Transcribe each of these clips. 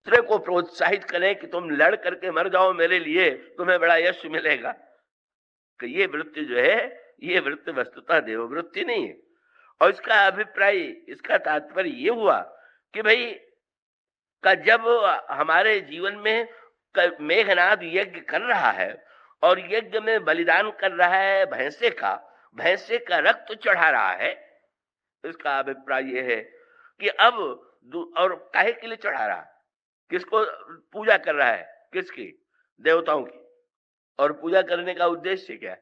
दूसरे को प्रोत्साहित करें कि तुम लड़ करके मर जाओ मेरे लिए, तुम्हें बड़ा यश मिलेगा, कि ये वृत्ति जो है, ये वृत्ति वस्तुतः देववृत्ति नहीं है। और इसका अभिप्राय, इसका तात्पर्य ये हुआ कि भाई का जब हमारे जीवन में मेघनाद यज्ञ कर रहा है और यज्ञ में बलिदान कर रहा है भैंसे का रक्त चढ़ा रहा है, इसका अभिप्राय यह है कि अब और काहे के लिए चढ़ा रहा है, किसको पूजा कर रहा है, किसकी, देवताओं की। और पूजा करने का उद्देश्य क्या है?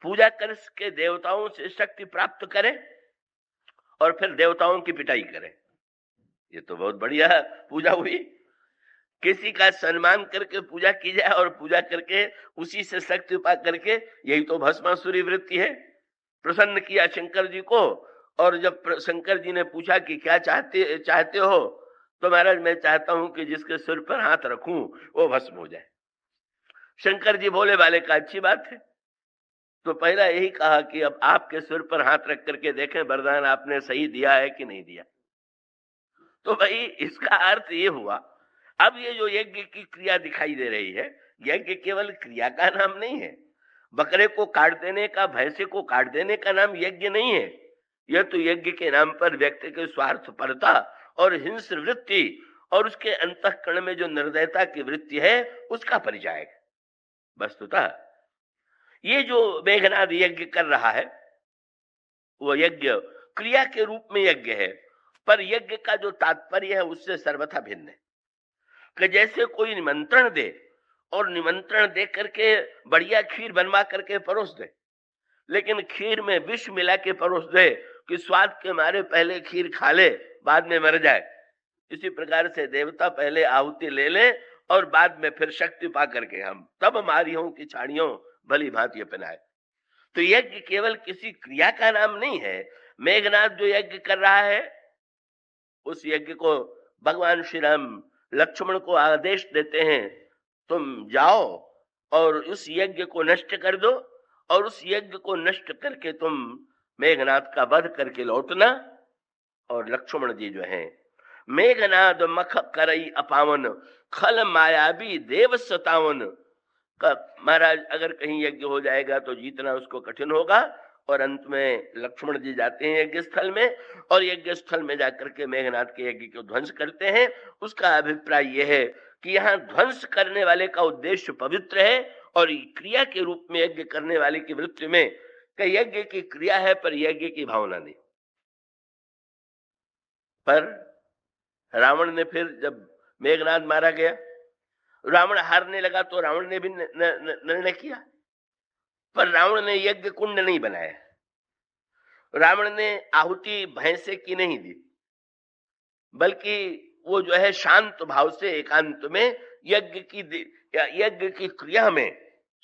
पूजा करके देवताओं से शक्ति प्राप्त करें और फिर देवताओं की पिटाई करें। ये तो बहुत बढ़िया पूजा हुई। किसी का सम्मान करके पूजा की जाए और पूजा करके उसी से शक्ति पा करके, यही तो भस्मासुरी वृत्ति है। प्रसन्न किया शंकर जी को, और जब शंकर जी ने पूछा कि क्या चाहते हो, तो महाराज मैं चाहता हूं कि जिसके सिर पर हाथ रखूं वो भस्म हो जाए। शंकर जी भोले वाले का अच्छी बात है, तो पहला यही कहा कि अब आपके सिर पर हाथ रख करके देखें वरदान आपने सही दिया है कि नहीं दिया। तो भाई इसका अर्थ ये हुआ, अब ये जो यज्ञ की क्रिया दिखाई दे रही है, यज्ञ केवल क्रिया का नाम नहीं है। बकरे को काट देने का, भैंसे को काट देने का नाम यज्ञ नहीं है। यह तो यज्ञ के नाम पर व्यक्ति के स्वार्थपरता और हिंस वृत्ति और उसके अंतःकरण में जो निर्दयता की वृत्ति है उसका परिचय है। वस्तुतः ये जो मेघनाद यज्ञ कर रहा है वो यज्ञ क्रिया के रूप में यज्ञ है, पर यज्ञ का जो तात्पर्य है उससे सर्वथा भिन्न है। कि जैसे कोई निमंत्रण दे और निमंत्रण दे करके बढ़िया खीर बनवा करके परोस दे, लेकिन खीर में विष मिला के परोस दे कि स्वाद के मारे पहले खीर खा ले बाद में मर जाए, इसी प्रकार से देवता पहले आहुति ले ले और बाद में फिर शक्ति पा करके हम तब मारियों की छाड़ियों भली भांति पहनाए। तो यज्ञ केवल किसी क्रिया का नाम नहीं है। मेघनाद जो यज्ञ कर रहा है उस यज्ञ को भगवान श्री राम लक्ष्मण को आदेश देते हैं, तुम जाओ और उस यज्ञ को नष्ट कर दो, और उस यज्ञ को नष्ट करके तुम मेघनाद का वध करके लौटना। और लक्ष्मण जी जो हैं, मेघनाद मख करई अपावन खल मायावी देव सतावन। महाराज अगर कहीं यज्ञ हो जाएगा तो जीतना उसको कठिन होगा। और अंत में लक्ष्मण जी जाते हैं यज्ञ स्थल में, और यज्ञ स्थल में जाकर के मेघनाद के यज्ञ को ध्वंस करते हैं। उसका अभिप्राय यह है कि यहाँ ध्वंस करने वाले का उद्देश्य पवित्र है, और क्रिया के रूप में यज्ञ करने वाले की वृत्ति में कि यज्ञ की क्रिया है पर यज्ञ की भावना नहीं। पर रावण ने फिर जब मेघनाद मारा गया, रावण हारने लगा तो रावण ने भी निर्णय किया, पर रावण ने यज्ञ कुंड नहीं बनाया, रावण ने आहुति भैंसे की नहीं दी, बल्कि वो जो है शांत भाव से एकांत में यज्ञ की क्रिया में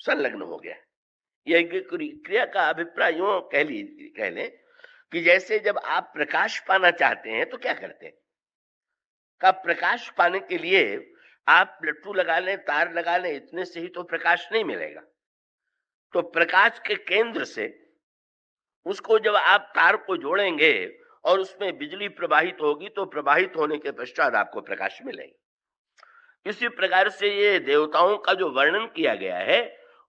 संलग्न हो गया। यज्ञ क्रिया का अभिप्राय यूं कह लें कि जैसे जब आप प्रकाश पाना चाहते हैं तो क्या करते हैं? का प्रकाश पाने के लिए आप लट्टू लगा लें, तार लगा लें, इतने से ही तो प्रकाश नहीं मिलेगा। तो प्रकाश के केंद्र से उसको जब आप तार को जोड़ेंगे और उसमें बिजली प्रवाहित होगी तो प्रवाहित होने के पश्चात आपको प्रकाश मिलेगा। इसी प्रकार से ये देवताओं का जो वर्णन किया गया है,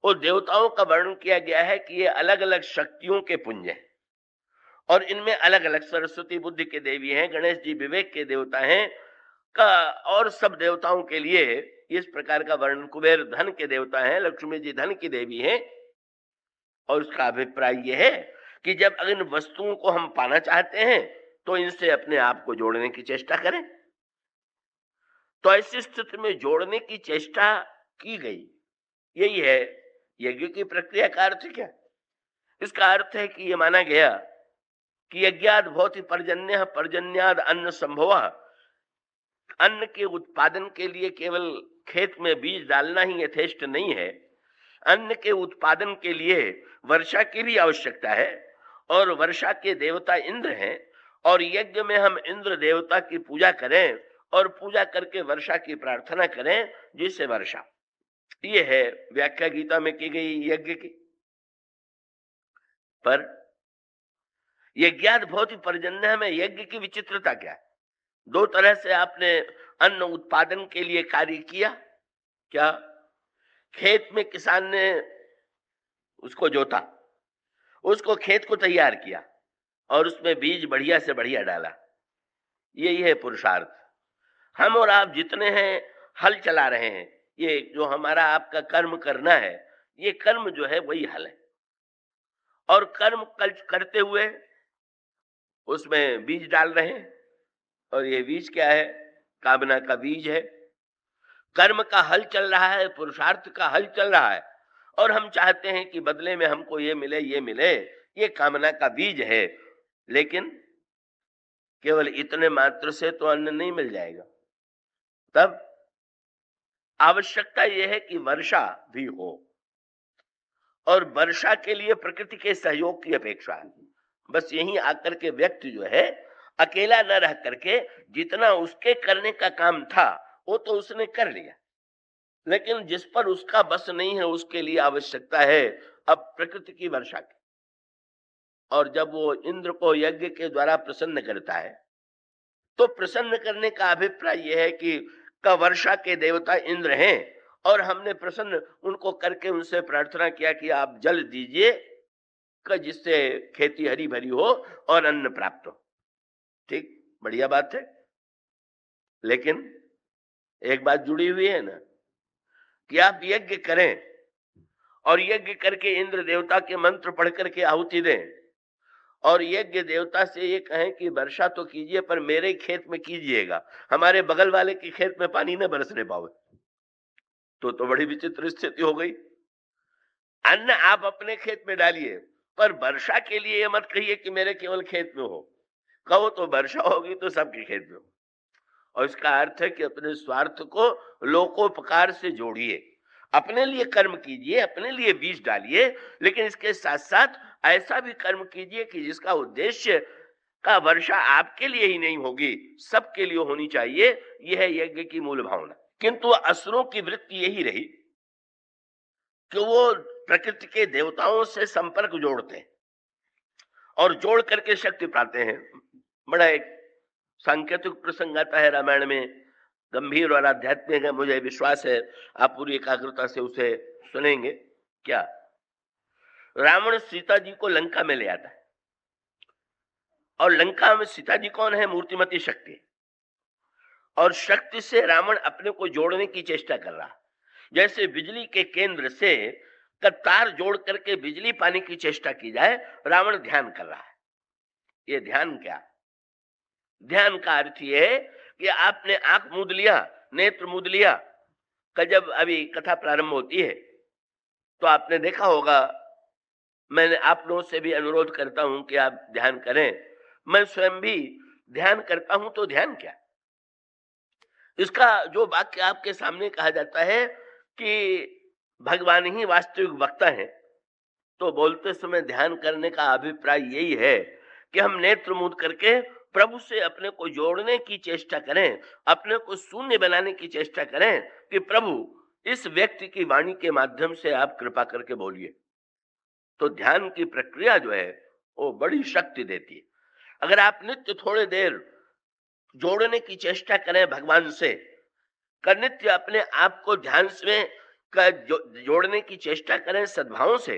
वो देवताओं का वर्णन किया गया है कि ये अलग अलग शक्तियों के पुंज हैं और इनमें अलग अलग, सरस्वती बुद्धि के देवी हैं, गणेश जी विवेक के देवता हैं का, और सब देवताओं के लिए इस प्रकार का वर्णन। कुबेर धन के देवता हैं, लक्ष्मी जी धन की देवी हैं। और उसका अभिप्राय यह है कि जब इन वस्तुओं को हम पाना चाहते हैं तो इनसे अपने आप को जोड़ने की चेष्टा करें। तो ऐसी स्थिति में जोड़ने की चेष्टा की गई, यही है यज्ञ की प्रक्रिया का अर्थ। क्या इसका अर्थ है कि यह माना गया कि यज्ञाद भवति पर्जन्य पर्जन्याद अन्न संभव। अन्न के उत्पादन के लिए केवल खेत में बीज डालना ही यथेष्ट नहीं है, अन्न के उत्पादन के लिए वर्षा की भी आवश्यकता है, और वर्षा के देवता इंद्र हैं, और यज्ञ में हम इंद्र देवता की पूजा करें और पूजा करके वर्षा की प्रार्थना करें जिससे वर्षा। ये है व्याख्या गीता में की गई यज्ञ की। पर यज्ञाद भवति पर्जन्य में यज्ञ की विचित्रता क्या है? दो तरह से आपने अन्न उत्पादन के लिए कार्य किया। क्या? खेत में किसान ने उसको जोता, उसको खेत को तैयार किया और उसमें बीज बढ़िया से बढ़िया डाला। यही है पुरुषार्थ। हम और आप जितने हैं हल चला रहे हैं, ये जो हमारा आपका कर्म करना है, ये कर्म जो है वही हल है। और कर्म करते हुए उसमें बीज डाल रहे हैं, और ये बीज क्या है? कामना का बीज है। कर्म का हल चल रहा है, पुरुषार्थ का हल चल रहा है, और हम चाहते हैं कि बदले में हमको ये मिले, ये मिले। ये कामना का बीज है। लेकिन केवल इतने मात्र से तो अन्न नहीं मिल जाएगा। तब आवश्यकता यह है कि वर्षा भी हो, और वर्षा के लिए प्रकृति के सहयोग की अपेक्षा है। बस यहीं आकर के व्यक्ति जो है अकेला न रह करके जितना उसके करने का काम था वो तो उसने कर लिया, लेकिन जिस पर उसका बस नहीं है उसके लिए आवश्यकता है अब प्रकृति की वर्षा की। और जब वो इंद्र को यज्ञ के द्वारा प्रसन्न करता है, तो प्रसन्न करने का अभिप्राय यह है कि वर्षा के देवता इंद्र हैं, और हमने प्रसन्न उनको करके उनसे प्रार्थना किया कि आप जल दीजिए जिससे खेती हरी भरी हो और अन्न प्राप्त हो। ठीक, बढ़िया बात है। लेकिन एक बात जुड़ी हुई है ना, कि आप यज्ञ करें और यज्ञ करके इंद्र देवता के मंत्र पढ़ करके आहुति दें, और यज्ञ देवता से ये कहें कि वर्षा तो कीजिए पर मेरे खेत में कीजिएगा, हमारे बगल वाले के खेत में पानी न बरसने पावे, तो बड़ी विचित्र स्थिति हो गई। अन्न आप अपने खेत में डालिए, पर वर्षा के लिए मत कहिए कि मेरे केवल खेत में हो। कहो तो वर्षा होगी तो सबके खेत में हो। और इसका अर्थ है कि अपने स्वार्थ को लोकोपकार से जोड़िए, अपने लिए कर्म कीजिए, अपने लिए बीज डालिए, लेकिन इसके साथ साथ ऐसा भी कर्म कीजिए कि जिसका उद्देश्य का वर्षा आपके लिए ही नहीं होगी, सबके लिए होनी चाहिए। यह है यज्ञ की मूल भावना। किंतु असुरों की वृत्ति यही रही कि वो प्रकृति के देवताओं से संपर्क जोड़ते हैं और जोड़ करके शक्ति पाते हैं। बड़ा एक सांकेतिक प्रसंग आता है रामायण में, गंभीर और आध्यात्मिक है, मुझे विश्वास है आप पूरी एकाग्रता से उसे सुनेंगे। क्या? रावण सीता जी को लंका में ले आता है, और लंका में सीता जी कौन है? मूर्तिमती शक्ति। और शक्ति से रावण अपने को जोड़ने की चेष्टा कर रहा, जैसे बिजली के केंद्र से तार जोड़ करके बिजली पाने की चेष्टा की जाए, रावण ध्यान कर रहा है। ये ध्यान क्या? ध्यान का अर्थ ये है कि आपने आंख मूंद लिया, नेत्र मूंद लिया। जब अभी कथा प्रारंभ होती है तो आपने देखा होगा, मैंने आप लोगों से भी अनुरोध करता हूं कि आप ध्यान करें। मैं स्वयं भी ध्यान करता हूं। तो ध्यान क्या? इसका जो वाक्य आपके सामने कहा जाता है कि भगवान ही वास्तविक वक्ता है, तो बोलते समय ध्यान करने का अभिप्राय यही है कि हम नेत्र मूंद करके प्रभु से अपने को जोड़ने की चेष्टा करें, अपने को शून्य बनाने की चेष्टा करें कि प्रभु इस व्यक्ति की वाणी के माध्यम से आप कृपा करके बोलिए। तो ध्यान की प्रक्रिया जो है वो बड़ी शक्ति देती है। अगर आप नित्य थोड़ी देर जोड़ने की चेष्टा करें भगवान से, नित्य अपने आप को ध्यान में जोड़ने की चेष्टा करें सद्भावों से,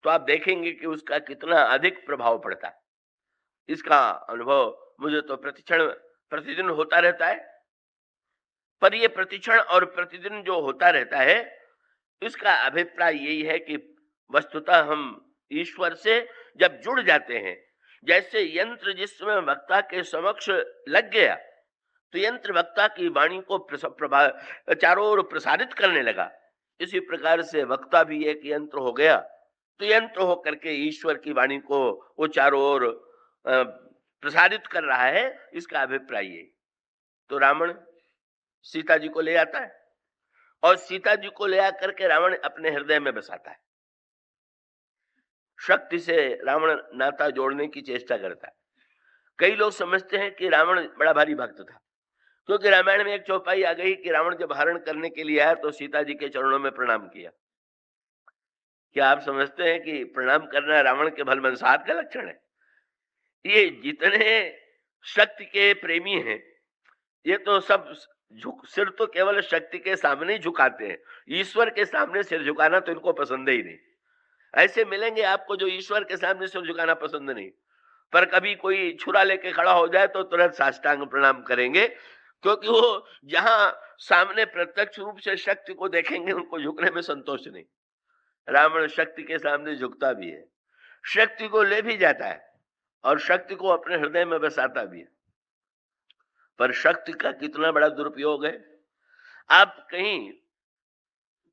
तो आप देखेंगे कि उसका कितना अधिक प्रभाव पड़ता है। इसका अनुभव मुझे तो प्रतिदिन होता रहता है। पर ये प्रतिक्षण और प्रतिदिन जो होता रहता है, इसका अभिप्राय यही है कि वस्तुतः हम ईश्वर से जब जुड़ जाते हैं, जैसे यंत्र जिसमें वक्ता के समक्ष लग गया तो यंत्र वक्ता की वाणी को चारों ओर प्रसारित करने लगा, इसी प्रकार से वक्ता भी एक यंत्र हो गया। तो यंत्र होकर के ईश्वर की वाणी को वो चारों ओर प्रसारित कर रहा है। इसका अभिप्राय ये। तो रावण सीता जी को ले आता है, और सीता जी को ले आकर के रावण अपने हृदय में बसाता है। शक्ति से रावण नाता जोड़ने की चेष्टा करता है। कई लोग समझते हैं कि रावण बड़ा भारी भक्त था, क्योंकि रामायण में एक चौपाई आ गई कि रावण जब हरण करने के लिए आया तो सीता जी के चरणों में प्रणाम किया। क्या आप समझते हैं कि प्रणाम करना रावण के भलमनसाहत का लक्षण है? ये जितने शक्ति के प्रेमी हैं, ये तो सब सिर तो केवल शक्ति के सामने ही झुकाते हैं, ईश्वर के सामने सिर झुकाना तो इनको पसंद ही नहीं। ऐसे मिलेंगे आपको जो ईश्वर के सामने सिर झुकाना पसंद नहीं, पर कभी कोई छुरा लेके खड़ा हो जाए तो तुरंत साष्टांग प्रणाम करेंगे, क्योंकि वो जहां सामने प्रत्यक्ष रूप से शक्ति को देखेंगे उनको झुकने में संतोष नहीं। रावण शक्ति के सामने झुकता भी है, शक्ति को ले भी जाता है और शक्ति को अपने हृदय में बसाता भी है, पर शक्ति का कितना बड़ा दुरुपयोग है। आप कहीं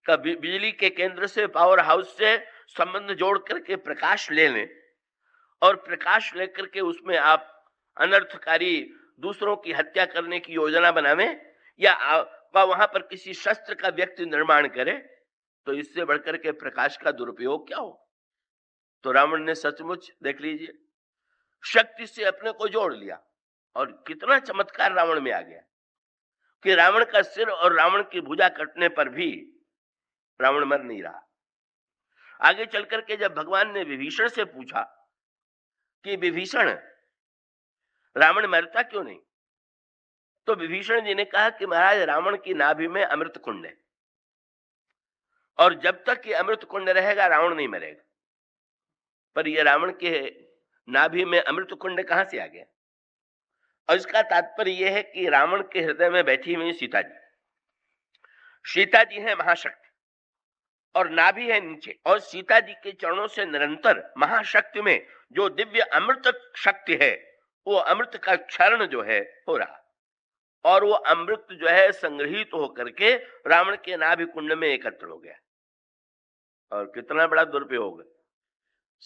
कभी बिजली के केंद्र से, पावर हाउस से संबंध जोड़ करके प्रकाश ले लें और प्रकाश लेकर के उसमें आप अनर्थकारी दूसरों की हत्या करने की योजना बनावें या वहां पर किसी शस्त्र का व्यक्ति निर्माण करे, तो इससे बढ़कर के प्रकाश का दुरुपयोग क्या हो। तो रावण ने सचमुच देख लीजिए शक्ति से अपने को जोड़ लिया, और कितना चमत्कार रावण में आ गया कि रावण का सिर और रावण की भुजा कटने पर भी रावण मर नहीं रहा। आगे चलकर के जब भगवान ने विभीषण से पूछा कि विभीषण रावण मरता क्यों नहीं, तो विभीषण जी ने कहा कि महाराज रावण की नाभि में अमृत कुंड है और जब तक ये अमृत कुंड रहेगा रावण नहीं मरेगा। पर ये रावण के नाभि में अमृत कुंड कहां से आ गया? और इसका तात्पर्य यह है कि रावण के हृदय में बैठी हुई सीता जी है महाशक्ति और नाभि है नीचे, और सीता जी के चरणों से निरंतर महाशक्ति में जो दिव्य अमृत शक्ति है वो अमृत का क्षरण जो है हो रहा, और वो अमृत जो है संग्रहित होकर के रावण के नाभि कुंड में एकत्र हो गया। और कितना बड़ा दुरुपयोग है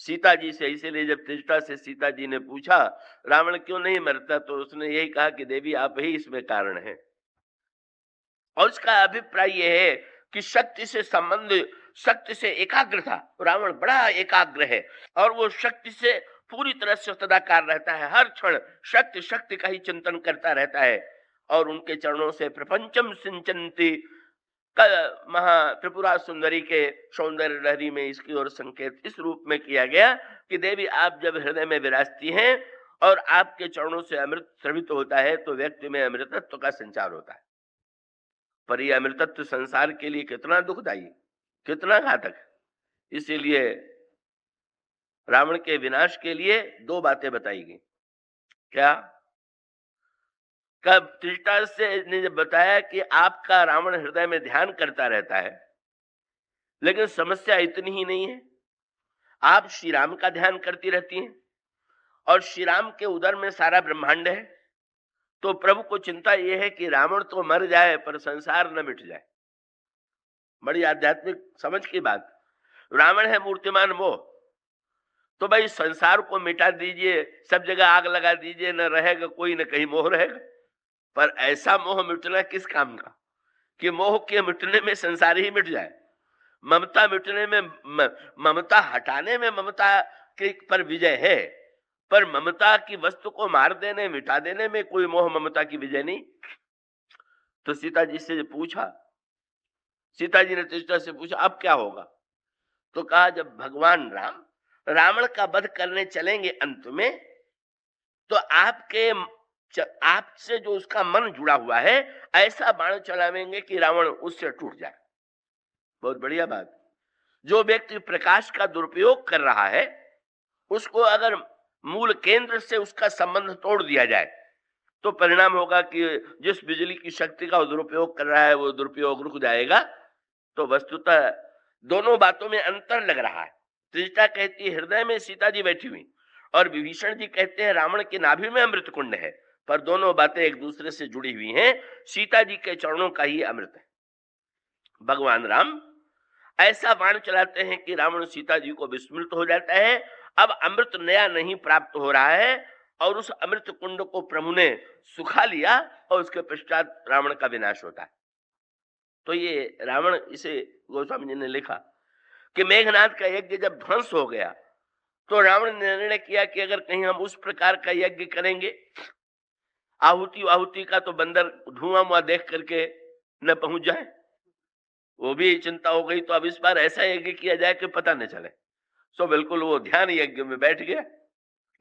सीता जी से। इसीलिए जब त्रिजटा से सीता जी ने पूछा रावण क्यों नहीं मरता, तो उसने यही कहा कि देवी आप ही इसमें कारण है। और उसका अभिप्राय यह है कि शक्ति से संबंध, शक्ति से एकाग्र था। रावण बड़ा एकाग्र है और वो शक्ति से पूरी तरह से सदाकार रहता है, हर क्षण शक्ति शक्ति का ही चिंतन करता रहता है। और उनके चरणों से प्रपंचम सिंचंती महा त्रिपुरा सुंदरी के सौंदर्य लहरी में इसकी ओर संकेत इस रूप में किया गया कि देवी आप जब हृदय में विराजती हैं और आपके चरणों से अमृत स्रवित होता है तो व्यक्ति में अमृतत्व का संचार होता है। पर यह अमृतत्व संसार के लिए कितना दुखदायी, कितना घातक। इसीलिए रावण के विनाश के लिए दो बातें बताई गई। क्या? कब त्रिजटा से ने जब बताया कि आपका रावण हृदय में ध्यान करता रहता है, लेकिन समस्या इतनी ही नहीं है, आप श्री राम का ध्यान करती रहती हैं और श्री राम के उदर में सारा ब्रह्मांड है। तो प्रभु को चिंता यह है कि रावण तो मर जाए पर संसार न मिट जाए। बड़ी आध्यात्मिक समझ की बात। रावण है मूर्तिमान मोह, तो भाई संसार को मिटा दीजिए, सब जगह आग लगा दीजिए, न रहेगा कोई न कहीं मोह रहेगा। पर ऐसा मोह मिटना किस काम का कि मोह के मिटने में संसार ही मिट जाए। ममता मिटने में, ममता हटाने में ममता के पर विजय है, पर ममता की वस्तु को मार देने, मिटा देने में कोई मोह ममता की विजय नहीं। तो सीता जी से पूछा, सीता जी ने त्रिजटा से पूछा अब क्या होगा? तो कहा जब भगवान राम रावण का वध करने चलेंगे अंत में, तो आपसे जो उसका मन जुड़ा हुआ है ऐसा बाण चलावेंगे कि रावण उससे टूट जाए। बहुत बढ़िया बात। जो व्यक्ति प्रकाश का दुरुपयोग कर रहा है उसको अगर मूल केंद्र से उसका संबंध तोड़ दिया जाए तो परिणाम होगा कि जिस बिजली की शक्ति का दुरुपयोग कर रहा है वो दुरुपयोग रुक जाएगा। तो वस्तुतः दोनों बातों में अंतर लग रहा है। त्रिजटा कहती है हृदय में सीता जी बैठी हुई, और विभीषण जी कहते हैं रावण के नाभि में अमृत कुंड है, पर दोनों बातें एक दूसरे से जुड़ी हुई हैं। सीता जी के चरणों का ही अमृत है। भगवान राम ऐसा बाण चलाते हैं कि रावण सीता जी को विस्मृत हो जाता है। अब अमृत नया नहीं प्राप्त हो रहा है और उस अमृत कुंड को प्रभु ने सुखा लिया और उसके पश्चात रावण का विनाश होता है। तो ये रावण, इसे गोस्वामी जी ने लिखा कि मेघनाद का यज्ञ जब ध्वंस हो गया तो रावण ने निर्णय किया कि अगर कहीं हम उस प्रकार का यज्ञ करेंगे, आहुति का तो बंदर धुआं देख करके न पहुंच जाए, वो भी चिंता हो गई। तो अब इस बार ऐसा यज्ञ किया जाए कि पता न चले। सो बिल्कुल वो ध्यान यज्ञ में बैठ गया,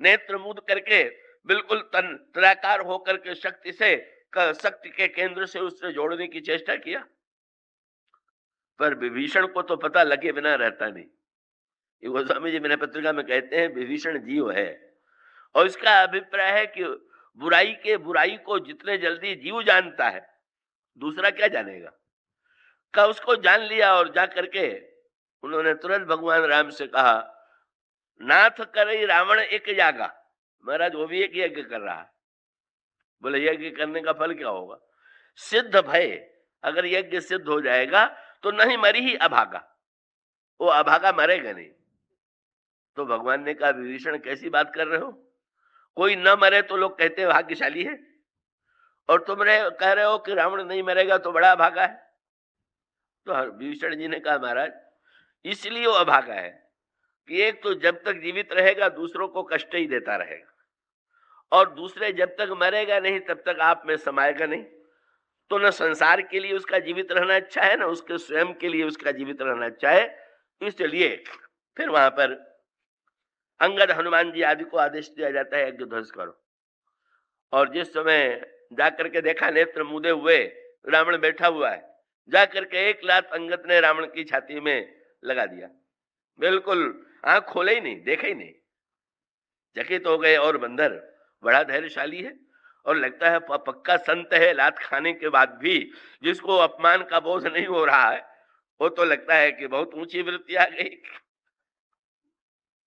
नेत्र मूंद करके बिल्कुल तन तराकार होकर के शक्ति से शक्ति के केंद्र से उससे जोड़ने की चेष्टा किया, पर विभीषण को तो पता लगे बिना रहता नहीं। ये गोस्वामी जी मैंने पत्रिका में कहते हैं विभीषण जीव है, और इसका अभिप्राय है कि बुराई को जितने जल्दी जीव जानता है, दूसरा क्या जानेगा। का उसको जान लिया और जा करके उन्होंने तुरंत भगवान राम से कहा, नाथ करे रावण एक जागा। महाराज वो भी एक यज्ञ कर रहा है। बोले यज्ञ करने का फल क्या होगा? सिद्ध भय, अगर यज्ञ सिद्ध हो जाएगा तो नहीं मरी ही अभागा, वो अभागा मरेगा नहीं। तो भगवान ने कहा विभीषण कैसी बात कर रहे हो, कोई न मरे तो लोग कहते हैं भाग्यशाली है, और तुम कह रहे हो कि रावण नहीं मरेगा तो बड़ा अभागा है। तो विभीषण जी ने कहा महाराज इसलिए वो अभागा है कि एक तो जब तक जीवित रहेगा दूसरों को कष्ट ही देता रहेगा, और दूसरे जब तक मरेगा नहीं तब तक आप में समाएगा नहीं। तो न संसार के लिए उसका जीवित रहना अच्छा है, न उसके स्वयं के लिए उसका जीवित रहना अच्छा है। इसलिए फिर वहां पर अंगद हनुमान जी आदि को आदेश दिया जाता है यज्ञ ध्वंस करो। और जिस समय जाकर के देखा नेत्र मुदे हुए रावण बैठा हुआ है, जाकर के एक लात अंगद ने रावण की छाती में लगा दिया। बिल्कुल आंख खोले ही नहीं, देखे ही नहीं, चकित हो गए। और बंदर बड़ा धैर्यशाली है और लगता है पक्का संत है, लात खाने के बाद भी जिसको अपमान का बोझ नहीं हो रहा है, वो तो लगता है कि बहुत ऊंची वृत्ति आ गई।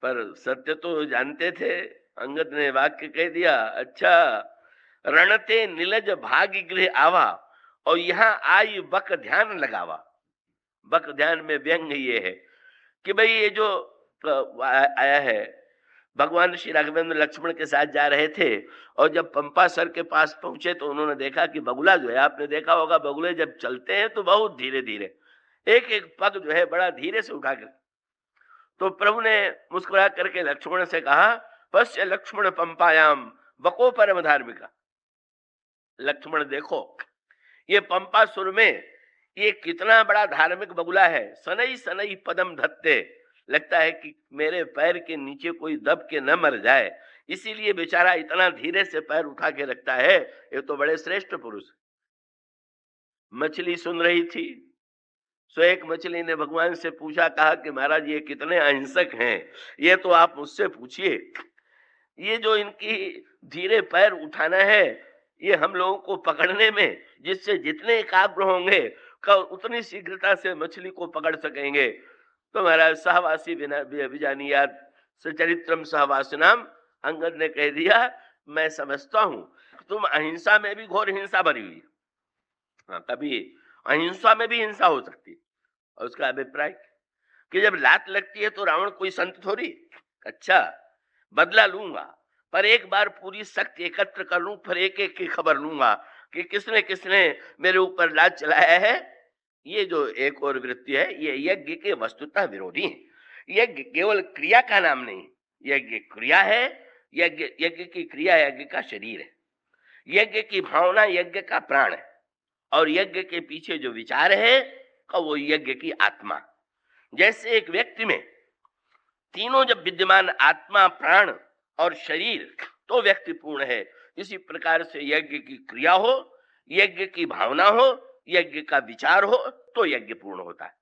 पर सत्य तो जानते थे। अंगद ने वाक्य कह दिया, अच्छा रणते नीलज भाग्य गृह आवा, और यहाँ आई बक ध्यान लगावा। बक ध्यान में व्यंग ये है कि भाई ये जो आया है, भगवान श्री राघवेंद्र लक्ष्मण के साथ जा रहे थे और जब पंपासर के पास पहुंचे तो उन्होंने देखा कि बगुला जो है, आपने देखा होगा बगुले जब चलते हैं तो बहुत धीरे धीरे, एक एक पग जो है बड़ा धीरे से उठा कर। तो प्रभु ने मुस्कुरा करके लक्ष्मण से कहा, पश्य लक्ष्मण पंपायाम बको परम धार्मिका। लक्ष्मण देखो ये पंपासुर में ये कितना बड़ा धार्मिक बगुला है। सनई सनई पदम धत्ते, लगता है कि मेरे पैर के नीचे कोई दब के न मर जाए, इसीलिए बेचारा इतना धीरे से पैर उठा के रखता है। ये तो बड़े श्रेष्ठ पुरुष। मछली सुन रही थी, सो एक मछली ने भगवान से पूछा, कहा कि महाराज ये कितने अहिंसक हैं, ये तो आप मुझसे पूछिए। ये जो इनकी धीरे पैर उठाना है, ये हम लोगों को पकड़ने में जिससे जितने एकाग्र होंगे उतनी शीघ्रता से मछली को पकड़ सकेंगे। तो महाराज सहवासी विजानियात सचरित्रम सहवासिनाम, अंगद ने कह दिया मैं समझता हूं तुम अहिंसा में भी घोर हिंसा भरी हुई। हाँ, कभी अहिंसा में भी हिंसा हो सकती है। और उसका अभिप्राय कि जब लात लगती है तो रावण कोई संत थोड़ी, अच्छा बदला लूंगा, पर एक बार पूरी शक्ति एकत्र कर लूं, फिर एक एक की खबर लूंगा कि किसने किसने मेरे ऊपर लात चलाया है। ये जो एक और वृत्ति है, ये यज्ञ के वस्तुतः विरोधी है। यज्ञ केवल क्रिया का नाम नहीं, यज्ञ क्रिया है। यज्ञ की क्रिया यज्ञ का शरीर है, यज्ञ की भावना यज्ञ का प्राण है, और यज्ञ के पीछे जो विचार है वो यज्ञ की आत्मा। जैसे एक व्यक्ति में तीनों जब विद्यमान, आत्मा प्राण और शरीर, तो व्यक्ति पूर्ण है। इसी प्रकार से यज्ञ की क्रिया हो, यज्ञ की भावना हो, यज्ञ का विचार हो, तो यज्ञ पूर्ण होता है।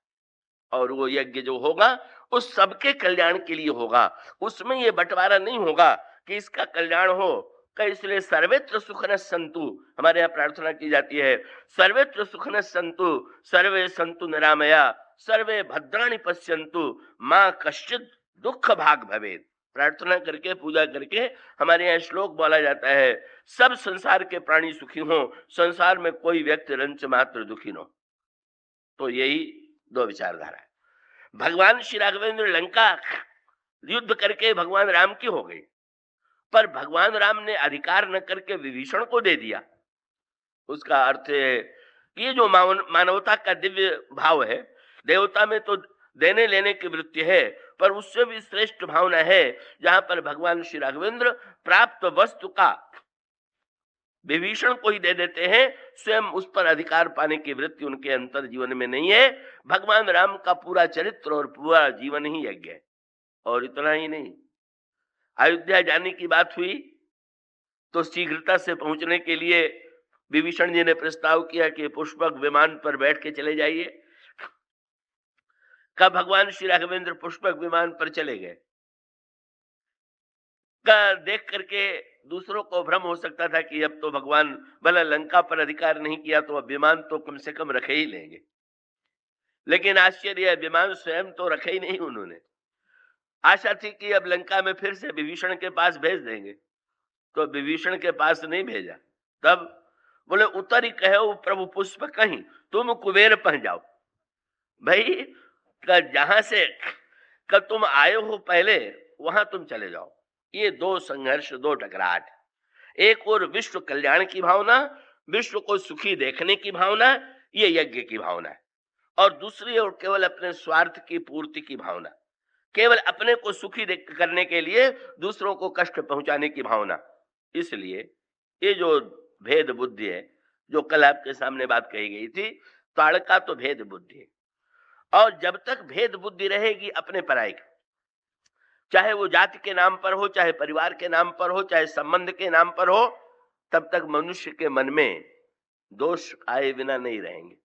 और वो यज्ञ जो होगा उस सबके कल्याण के लिए होगा। उसमें ये बंटवारा नहीं होगा कि इसका कल्याण हो। इसलिए सर्वेत्र सुखन संतु, हमारे यहाँ प्रार्थना की जाती है, सर्वेत्र सुखन संतु सर्वे संतु निरामया सर्वे भद्राणि पश्यन्तु मां कश्चित दुख भाग भवेद। प्रार्थना करके, पूजा करके हमारे यहाँ श्लोक बोला जाता है, सब संसार के प्राणी सुखी हो, संसार में कोई व्यक्ति रंच मात्र दुखी न हो। तो यही दो विचारधारा है। भगवान श्री राघवेंद्र लंका युद्ध करके भगवान राम की हो गई, पर भगवान राम ने अधिकार न करके विभीषण को दे दिया। उसका अर्थ है कि ये जो मानवता का दिव्य भाव है, देवता में तो देने लेने की वृत्ति है, पर उससे भी श्रेष्ठ भावना है जहां पर भगवान श्री राघवेंद्र प्राप्त वस्तु का विभीषण को ही दे देते हैं, स्वयं उस पर अधिकार पाने की वृत्ति उनके अंतर जीवन में नहीं है। भगवान राम का पूरा चरित्र और पूरा जीवन ही यज्ञ है। और इतना ही नहीं, अयोध्या जाने की बात हुई तो शीघ्रता से पहुंचने के लिए विभीषण जी ने प्रस्ताव किया कि पुष्पक विमान पर बैठ के चले जाइए। कब भगवान श्री राघवेंद्र पुष्पक विमान पर चले गए, का देख करके दूसरों को भ्रम हो सकता था कि अब तो भगवान भला लंका पर अधिकार नहीं किया तो अब विमान तो कम से कम रखे ही लेंगे। लेकिन आश्चर्य, विमान स्वयं तो रखे ही नहीं उन्होंने। आशा थी कि अब लंका में फिर से विभीषण के पास भेज देंगे, तो विभीषण के पास नहीं भेजा। तब बोले उतर कहो प्रभु पुष्प कहीं, तुम कुबेर पह जाओ। भाई जहां से तुम आए हो पहले वहां तुम चले जाओ। ये दो संघर्ष, दो टकराहट, एक और विश्व कल्याण की भावना, विश्व को सुखी देखने की भावना, ये यज्ञ की भावना है, और दूसरी ओर केवल अपने स्वार्थ की पूर्ति की भावना, केवल अपने को सुखी करने के लिए दूसरों को कष्ट पहुंचाने की भावना। इसलिए ये जो भेद बुद्धि है, जो कल आपके सामने बात कही गई थी, ताड़का तो भेद बुद्धि है। और जब तक भेद बुद्धि रहेगी अपने पराई की, चाहे वो जाति के नाम पर हो, चाहे परिवार के नाम पर हो, चाहे संबंध के नाम पर हो, तब तक मनुष्य के मन में दोष आए बिना नहीं रहेंगे।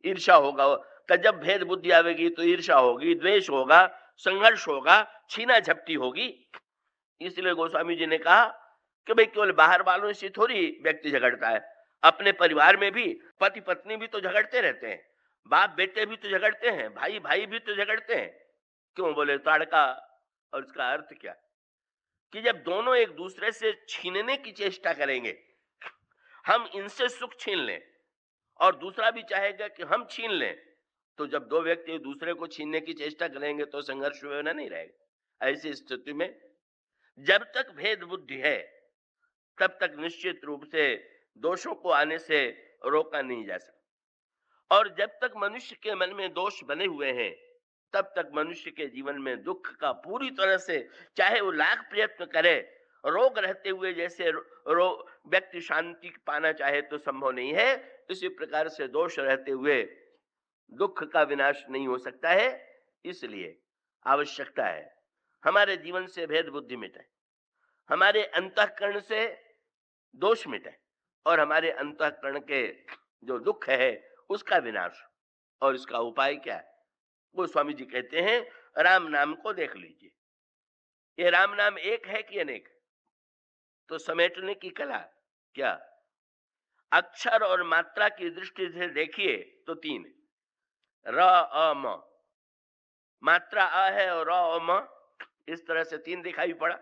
ईर्ष्या होगा, जब भेद बुद्धि आवेगी तो ईर्ष्या होगी, द्वेष होगा, संघर्ष होगा, छीना झपटी होगी। इसलिए गोस्वामी जी ने कहा कि भाई केवल बाहर वालों से थोड़ी व्यक्ति झगड़ता है, अपने परिवार में भी पति पत्नी भी तो झगड़ते रहते हैं, बाप बेटे भी तो झगड़ते हैं, भाई भाई भी तो झगड़ते हैं। क्यों? बोले ताड़का। और इसका अर्थ क्या कि जब दोनों एक दूसरे से छीनने की चेष्टा करेंगे, हम इनसे सुख छीन लें और दूसरा भी चाहेगा कि हम छीन लें, तो जब दो व्यक्ति एक दूसरे को छीनने की चेष्टा करेंगे तो संघर्ष होना नहीं रहेगा। ऐसी स्थिति में जब तक भेद बुद्धि है तब तक निश्चित रूप से दोषों को आने से रोका नहीं जा सकता। और जब तक मनुष्य के मन में दोष बने हुए हैं तब तक मनुष्य के जीवन में दुख का पूरी तरह से, चाहे वो लाख प्रयत्न करे, रोग रहते हुए जैसे व्यक्ति शांति पाना चाहे तो संभव नहीं है, इसी प्रकार से दोष रहते हुए दुख का विनाश नहीं हो सकता है। इसलिए आवश्यकता है हमारे जीवन से भेद बुद्धि मिटे, हमारे अंतःकरण से दोष मिटे और हमारे अंतःकरण के जो दुख है उसका विनाश। और इसका उपाय क्या है? वो स्वामी जी कहते हैं राम नाम को देख लीजिए। ये राम नाम एक है कि अनेक? तो समेटने की कला क्या? अक्षर और मात्रा की दृष्टि से देखिए तो तीन, र अ म, मात्रा अ है और र और म, इस तरह से तीन दिखाई पड़ा।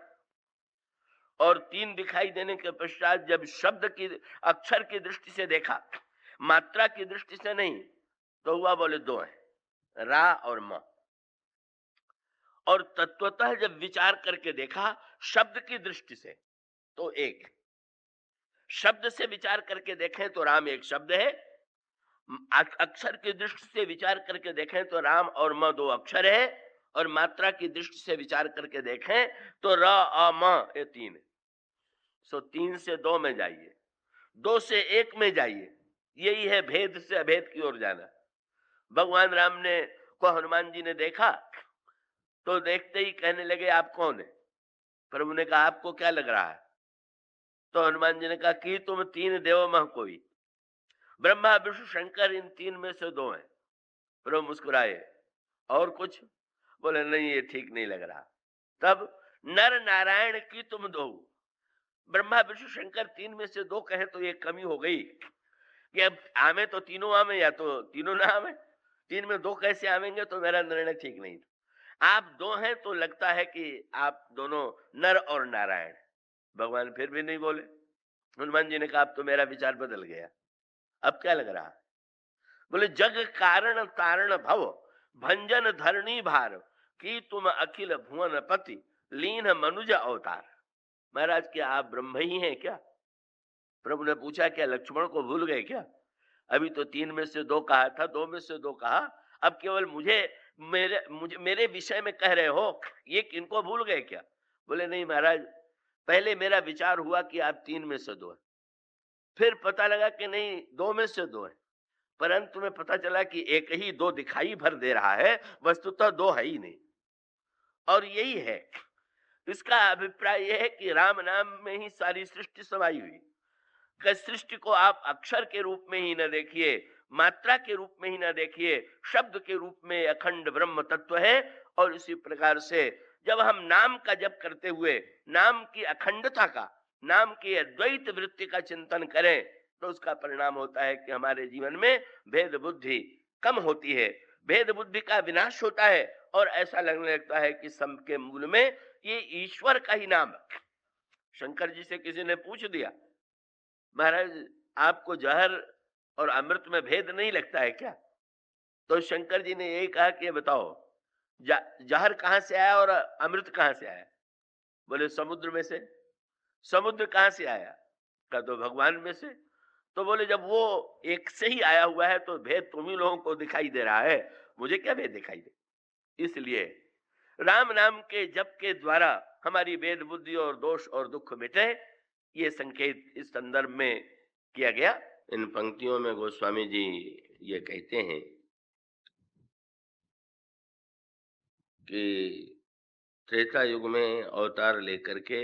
और तीन दिखाई देने के पश्चात जब शब्द की, अक्षर की दृष्टि से देखा, मात्रा की दृष्टि से नहीं, तो हुआ बोले दो है, रा और म। और तत्वतः जब विचार करके देखा शब्द की दृष्टि से तो एक, शब्द से विचार करके देखें तो राम एक शब्द है, अक्षर की दृष्टि से विचार करके देखें तो राम और म दो अक्षर है, और मात्रा की दृष्टि से विचार करके देखें तो र अ म ये तीन। सो तीन से दो में जाइए, दो से एक में जाइए। यही है भेद से अभेद की ओर जाना। भगवान राम ने को हनुमान जी ने देखा तो देखते ही कहने लगे आप कौन है? प्रभु ने कहा आपको क्या लग रहा है? तो हनुमान जी ने कहा कि तुम तीन देव मह कोई, ब्रह्मा विष्णु शंकर इन तीन में से दो हैं। प्रभु मुस्कुराए, और कुछ? बोले नहीं, ये ठीक नहीं लग रहा। तब नर नारायण की तुम दो, ब्रह्मा विष्णु शंकर तीन में से दो कहे तो ये कमी हो गई कि अब आमे तो तीनों आमे या तो तीनों ना आमे, तीन में दो कैसे आवेंगे? तो मेरा निर्णय ठीक नहीं। आप दो हैं तो लगता है कि आप दोनों नर और नारायण। भगवान फिर भी नहीं बोले। हनुमान जी ने कहा अब तो मेरा विचार बदल गया, अब क्या लग रहा? बोले जग कारण तारण भव भंजन धरणी भार की तुम अखिल भुवन पति लीन मनुज अवतार। महाराज क्या आप ब्रह्म ही हैं क्या? प्रभु ने पूछा क्या लक्ष्मण को भूल गए क्या? अभी तो तीन में से दो कहा था, दो में से दो कहा, अब केवल मेरे विषय में कह रहे हो, ये किनको भूल गए क्या? बोले नहीं महाराज, पहले मेरा विचार हुआ कि आप तीन में से दो है, फिर पता लगा कि नहीं दो में से दो है, परंतु में पता चला कि एक ही दो दिखाई भर दे रहा है, वस्तुतः दो है ही नहीं। और यही है इसका अभिप्राय यह है कि राम नाम में ही सारी सृष्टि समाई हुई। कि सृष्टि को आप अक्षर के रूप में ही न देखिए, मात्रा के रूप में ही न देखिए, शब्द के रूप में अखंड ब्रह्म तत्व है। और इसी प्रकार से जब हम नाम का जप करते हुए नाम की अखंडता का, नाम की अद्वैत वृत्ति का चिंतन करें, तो उसका परिणाम होता है कि हमारे जीवन में भेद बुद्धि कम होती है, भेद बुद्धि का विनाश होता है। और ऐसा लगने लगता है कि सब के मूल में ये ईश्वर का ही नाम है। शंकर जी से किसी ने पूछ दिया, महाराज आपको जहर और अमृत में भेद नहीं लगता है क्या? तो शंकर जी ने यही कहा कि बताओ जहर कहां से आया और अमृत कहां से आया? बोले समुद्र में से। समुद्र कहां से आया? का तो भगवान में से। तो बोले जब वो एक से ही आया हुआ है तो भेद तुम ही लोगों को दिखाई दे रहा है, मुझे क्या भेद दिखाई दे? इसलिए राम नाम के जप के द्वारा हमारी भेद बुद्धि और दोष और दुख मिटे, ये संकेत इस संदर्भ में किया गया। इन पंक्तियों में गोस्वामी जी ये कहते हैं कि त्रेता युग में अवतार लेकर के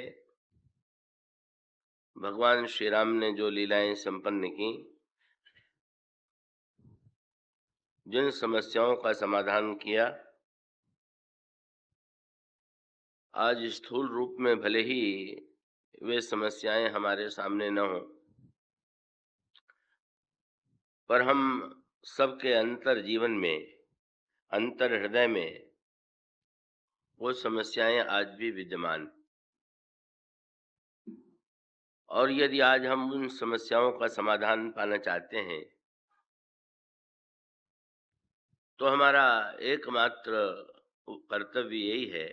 भगवान श्री राम ने जो लीलाएं संपन्न की, जिन समस्याओं का समाधान किया, आज स्थूल रूप में भले ही वे समस्याएं हमारे सामने न हो, पर हम सबके अंतर जीवन में, अंतर हृदय में वो समस्याएं आज भी विद्यमान। और यदि आज हम उन समस्याओं का समाधान पाना चाहते हैं, तो हमारा एकमात्र कर्तव्य यही है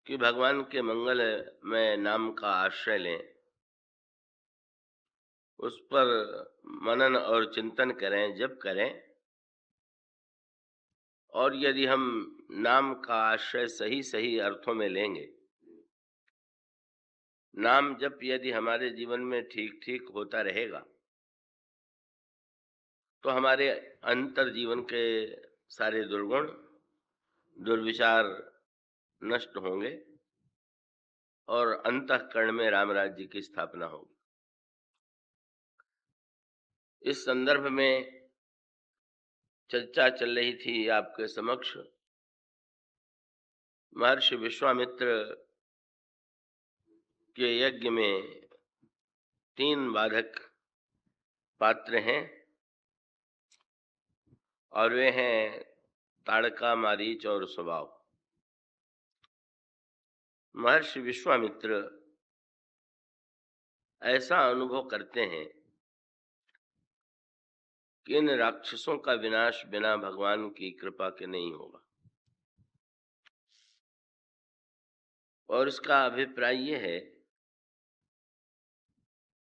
कि भगवान के मंगल में नाम का आश्रय लें, उस पर मनन और चिंतन करें, जप करें। और यदि हम नाम का आश्रय सही सही अर्थों में लेंगे, नाम जप यदि हमारे जीवन में ठीक ठीक होता रहेगा, तो हमारे अंतर जीवन के सारे दुर्गुण, दुर्विचार नष्ट होंगे और अंतःकरण में राम राज्य की स्थापना होगी। इस संदर्भ में चर्चा चल रही थी आपके समक्ष। महर्षि विश्वामित्र के यज्ञ में 3 बाधक पात्र हैं, और वे हैं ताड़का, मारीच और स्वभाव। महर्षि विश्वामित्र ऐसा अनुभव करते हैं कि इन राक्षसों का विनाश बिना भगवान की कृपा के नहीं होगा। और इसका अभिप्राय यह है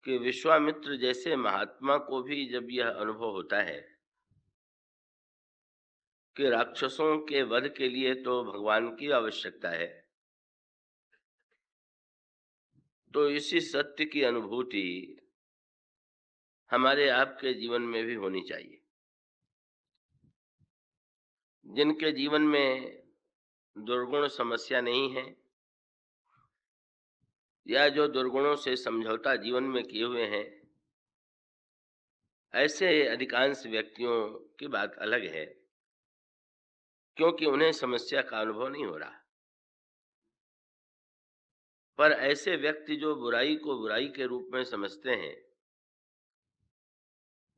कि विश्वामित्र जैसे महात्मा को भी जब यह अनुभव होता है कि राक्षसों के वध के लिए तो भगवान की आवश्यकता है, तो इसी सत्य की अनुभूति हमारे आपके जीवन में भी होनी चाहिए। जिनके जीवन में दुर्गुण समस्या नहीं है, या जो दुर्गुणों से समझौता जीवन में किए हुए हैं, ऐसे अधिकांश व्यक्तियों की बात अलग है, क्योंकि उन्हें समस्या का अनुभव नहीं हो रहा। पर ऐसे व्यक्ति जो बुराई को बुराई के रूप में समझते हैं,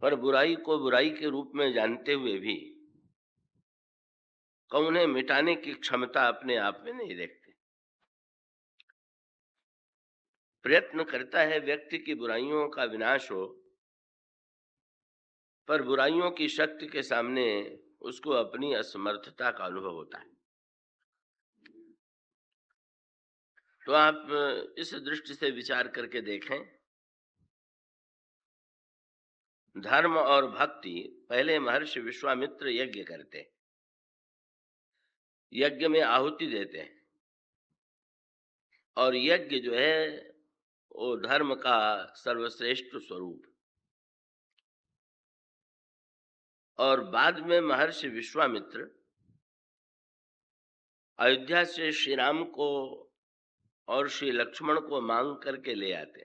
पर बुराई को बुराई के रूप में जानते हुए भी उन्हें मिटाने की क्षमता अपने आप में नहीं देखते। प्रयत्न करता है व्यक्ति की बुराइयों का विनाश हो, पर बुराइयों की शक्ति के सामने उसको अपनी असमर्थता का अनुभव होता है। तो आप इस दृष्टि से विचार करके देखें, धर्म और भक्ति। पहले महर्षि विश्वामित्र यज्ञ करते हैं, यज्ञ में आहुति देते हैं, और यज्ञ जो है वो धर्म का सर्वश्रेष्ठ स्वरूप। और बाद में महर्षि विश्वामित्र अयोध्या से श्री राम को और श्री लक्ष्मण को मांग करके ले आते।